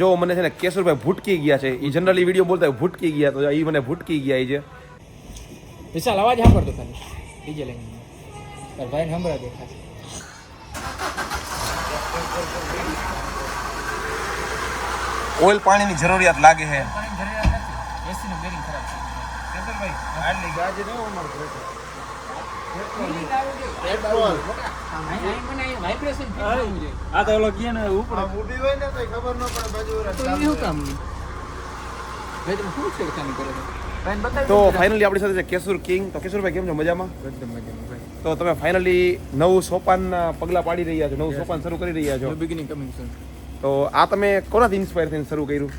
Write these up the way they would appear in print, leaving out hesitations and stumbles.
જો મને છે ને કેશુરભાઈ ભૂટકી ગયા છે, એ જનરલી વિડીયો બોલતા હોય ભૂટકી ગયા, તો એ મને ભૂટકી ગયા છે. વિશાલ અવાજ સાંભળતો ખાલી ડીજે લઈને તાર ભાઈને સંભળા દે ખાસ. ઓઇલ પાણીની જરૂરિયાત લાગે છે. એસી નું બેરિંગ ખરાબ છે કેશુરભાઈ. આટલી ગાજ ન અમાર ઘરે વાઇબ્રેશન આ તો ઓલો ગયા ને ઉપર ઊભી હોય ને તો ખબર ન પડે બાજુ શું કામ ભાઈ તમે શું છેડખાની કરો છો? તો ફાઇનલી આપણી સાથે છે કેશુર કિંગ. તો કેશુરભાઈ કેમ છો? મજામાં? એકદમ મજામાં ભાઈ. તો તમે ફાઇનલી નવું સોપાનના પગલા પાડી રહ્યા છો, નવું સોપાન શરૂ કરી રહ્યા છો. બિગિનિંગ કમિંગ સૂન. તો આ તમે કોનાથી ઇન્સ્પાયર થઈને શરૂ કર્યું?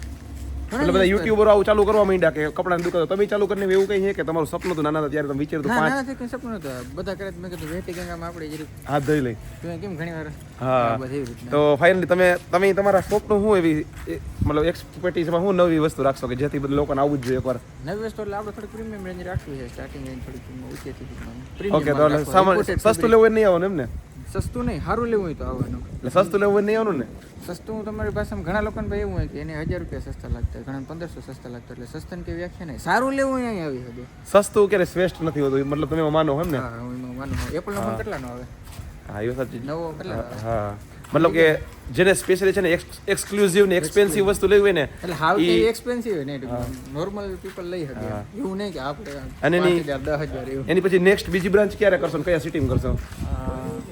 એટલે બધા યુટ્યુબરો આવું ચાલુ કરવા માંડ્યા કે કપડાની દુકાન, તમે ચાલુ કરીને એવું કઈ છે કે તમારું સપનું હતું નાના હતા ત્યારે તમે વિચાર્યું ના પાંચ ના કઈ સપનું નતું. બધા કરે મેં કીધું વેટી ગંગામાં આપણે જરી હાથ ધોઈ લઈ? તું કેમ ઘણી વાર હા. બસ એવી રીતના. તો ફાઇનલી તમે તમારા શોપનું શું એવી મતલબ એક્સપર્ટીઝમાં શું નવી વસ્તુ રાખશો કે જેથી બધા લોકોને આવવું જ જોઈએ એકવાર? નવી વસ્તુ એટલે આપણે થોડી પ્રીમિયમ રેન્જ રાખવી છે. સ્ટાર્ટિંગ રેન્જ થોડી ઊંચેથી ઓકે, તો એટલે સામાન સસ્તું લેવું નહીં આવવાનું એમ ને? સસ્તું નહીં, સારું લેવું હોય તો આવવાનું. એટલે સસ્તું લેવું નહીં આવવાનું ને? સસ્તું તમારી ભાષામાં ઘણા લોકોને ભાઈ એવું હોય કે એને 1000 રૂપિયા સસ્તા લાગતા, ઘણા 1500 સસ્તા લાગતા. એટલે સસ્તાની કઈ વ્યાખ્યા નહીં. સારું લેવું હોય અહીં આવી શકે. સસ્તું ક્યારે શ્રેષ્ઠ નથી હોતું, મતલબ તમે માનો એમ ને? હા, હું એમાં માનું. એપલનો ફોન કેટલાનો આવે? હા, એ સાચી. નવો કેટલા? હા, મતલબ કે જેને સ્પેશિયલી છે ને એક્સક્લુઝિવ ને એક્સપેન્સિવ વસ્તુ લેવી હોય ને, એટલે હાવ કે એક્સપેન્સિવ હોય નહીં, નોર્મલ પીપલ લઈ શકે. એવું નહીં કે આપણે અને 5000 10,000 એવું. એની પછી નેક્સ્ટ બીજી બ્રાન્ચ ક્યારે કરશો ને કયા સિટીમાં કરશો?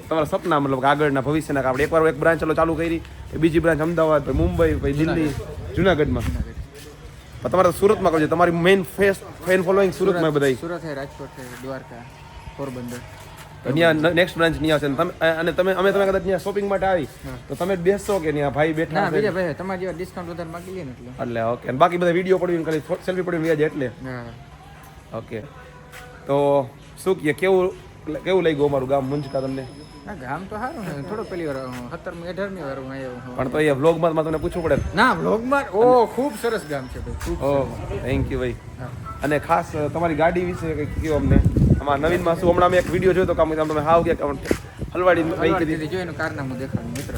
તમારા સપના મતલબ કે આગળના ભવિષ્યના કે આપણે એકવાર એક બ્રાન્ચ ચાલુ કરી, બીજી બ્રાન્ચ અમદાવાદ, પછી મુંબઈ, પછી દિલ્હી, જુનાગઢમાં. પણ તમારે સુરતમાં કરજો. તમારી મેઇન ફેન ફોલોઈંગ સુરતમાં બધા. સુરત છે, રાજકોટ છે, દ્વારકા, પોરબંદર. ત્યાં નેક્સ્ટ બ્રાન્ચ ત્યાં છે. અને તમે કદાચ ત્યાં શોપિંગ માટે આવી તો તમે જ બેસશો કે ત્યાં ભાઈ બેઠા ના બીજા ભાઈ તમારા જેવા ડિસ્કાઉન્ટ વધારે માંગી લે ને એટલે ઓકે. અને બાકી બધા વિડીયો પડીને ખાલી સેલ્ફી પડીને વ્યાજ એટલે ઓકે. તો શું કહે, કેવું લઈ ગયું અમારું ગામ મુંજકા તમને? ના ગામ તો સારું ને. થોડો પેલી વાર 17મી 18મી વાર હું આવ્યો. પણ તો એ વ્લોગમાં તમને પૂછવું પડે ના વ્લોગમાં ખૂબ સરસ ગામ છે ભાઈ, ખૂબ. ઓહ, થેન્ક યુ ભાઈ. અને ખાસ તમારી ગાડી વિશે કંઈક કહો અમને. આમાં નવીનમાં શું હમણાં મેં એક વિડીયો જોયો તો કામ તમે હાવ કે હલવાડી લઈ કીધી જો એનું કારનામું દેખાડું મિત્ર.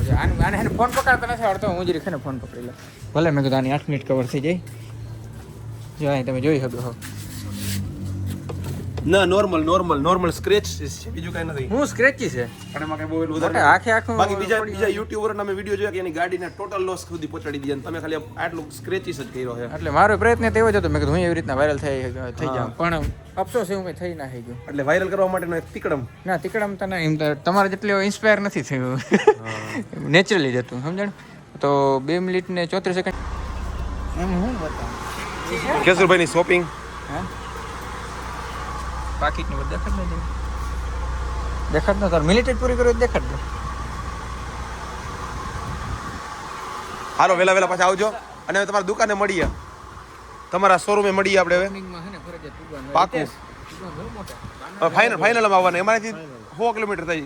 આને ફોન પકડતા નથી આવડતો, હું જરી ખાને ફોન પકડી લઉં. ભલે મેં કીધું આની 8 મિનિટ કવર થઈ જાય. જો અહીં તમે જોઈ શકો. ના નોર્મલ સ્ક્રેચ છે, બીજું કઈ નથી. હું સ્ક્રેચી છે પણ એમાં કઈ બહુ એટલું વધારે આખે આખું. બાકી બીજા યુટ્યુબરના મેં વિડીયો જોયા કે એની ગાડીને ટોટલ લોસ સુધી પહોંચાડી દીધી, તમે ખાલી આટલું સ્ક્રેચીસ જ કર્યો છે. એટલે મારો પ્રયત્ન તેવો જ હતો. મેં કીધું હું એવી રીતના વાયરલ થઈ જાઉં, પણ અફસોસ એવું કંઈ થઈ ના થઈ ગયું. એટલે વાયરલ કરવા માટેનો એક તિકડમ. ના તિકડમ તો ના, એમ તમારે જેટલી ઇન્સ્પાયર નથી થયું, નેચરલી જ હતું, સમજણ. તો 2 મિનિટ ને 34 સેકન્ડ એમ હું બતાવું. કેશુરભાઈની શોપિંગ હા પાકીટની બધું દેખાડ દો તાર મિલિટેડ પૂરી કર્યો દેખાડ દો. હાલો વેલા પાછા આવજો અને હવે તમારા દુકાને મળીએ, તમારા શોરૂમે મળીએ આપણે હવે પાકું. ફાઇનલ આવવાના અમારેથી 100 કિલોમીટર થઈ.